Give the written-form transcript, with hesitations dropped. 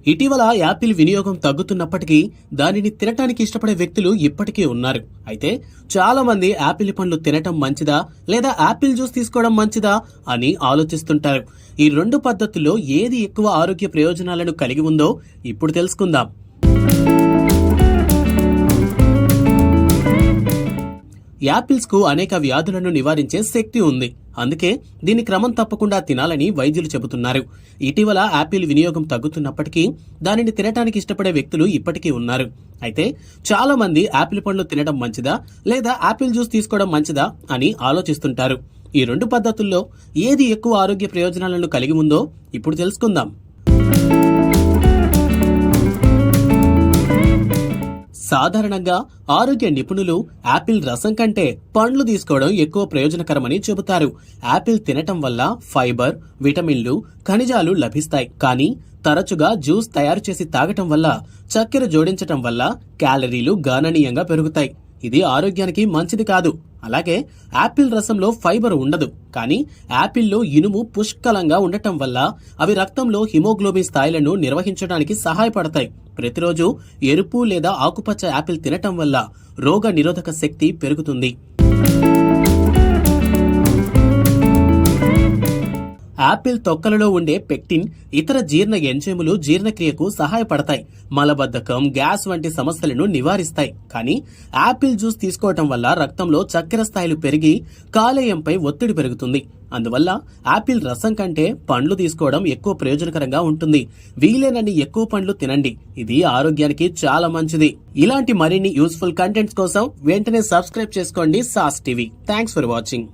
ఇటీవల యాపిల్ వినియోగం తగ్గుతున్నప్పటికీ దానిని తినటానికి ఇష్టపడే వ్యక్తులు ఇప్పటికీ ఉన్నారు. అయితే చాలా మంది యాపిల్ పండ్లు తినటం మంచిదా లేదా యాపిల్ జ్యూస్ తీసుకోవడం మంచిదా అని ఆలోచిస్తుంటారు. ఈ రెండు పద్ధతుల్లో ఏది ఎక్కువ ఆరోగ్య ప్రయోజనాలను కలిగి ఉందో ఇప్పుడు తెలుసుకుందాం. యాపిల్స్ కు అనేక వ్యాధులను నివారించే శక్తి ఉంది. అందుకే దీన్ని క్రమం తప్పకుండా తినాలని వైద్యులు చెబుతున్నారు. ఇటీవల యాపిల్ వినియోగం తగ్గుతున్నప్పటికీ దానిని తినటానికి ఇష్టపడే వ్యక్తులు ఇప్పటికీ ఉన్నారు. అయితే చాలా మంది యాపిల్ పండ్లు తినడం మంచిదా లేదా యాపిల్ జ్యూస్ తీసుకోవడం మంచిదా అని ఆలోచిస్తుంటారు. ఈ రెండు పద్ధతుల్లో ఏది ఎక్కువ ఆరోగ్య ప్రయోజనాలను కలిగి ఉందో ఇప్పుడు తెలుసుకుందాం. సాధారణంగా ఆరోగ్య నిపుణులు యాపిల్ రసం కంటే పండ్లు తీసుకోవడం ఎక్కువ ప్రయోజనకరమని చెబుతారు. యాపిల్ తినటం వల్ల ఫైబర్, విటమిన్లు, ఖనిజాలు లభిస్తాయి. కానీ తరచుగా జ్యూస్ తయారు చేసి తాగటం వల్ల చక్కెర జోడించటం వల్ల క్యాలరీలు గణనీయంగా పెరుగుతాయి. ఇది ఆరోగ్యానికి మంచిది కాదు. అలాగే యాపిల్ రసంలో ఫైబర్ ఉండదు, కానీ యాపిల్లో ఇనుము పుష్కలంగా ఉండటం వల్ల అవి రక్తంలో హిమోగ్లోబిన్ స్థాయిలను నిర్వహించడానికి సహాయపడతాయి. ప్రతిరోజు ఎరుపు లేదా ఆకుపచ్చ యాపిల్ తినటం వల్ల రోగ నిరోధక శక్తి పెరుగుతుంది. యాపిల్ తొక్కలలో ఉండే పెక్టిన్ ఇతర జీర్ణ ఎంజైములు జీర్ణక్రియకు సహాయపడతాయి. మలబద్ధకం, గ్యాస్ వంటి సమస్యలను నివారిస్తాయి. కానీ యాపిల్ జ్యూస్ తీసుకోవటం వల్ల రక్తంలో చక్కెర స్థాయిలు పెరిగి కాలేయంపై ఒత్తిడి పెరుగుతుంది. అందువల్ల యాపిల్ రసం కంటే పండ్లు తీసుకోవడం ఎక్కువ ప్రయోజనకరంగా ఉంటుంది. వీలైనన్ని ఎక్కువ పండ్లు తినండి. ఇది ఆరోగ్యానికి చాలా మంచిది. ఇలాంటి మరిన్ని యూస్ఫుల్ కంటెంట్స్ కోసం వెంటనే సబ్స్క్రైబ్ చేసుకోండి sauce TV. Thanks for watching.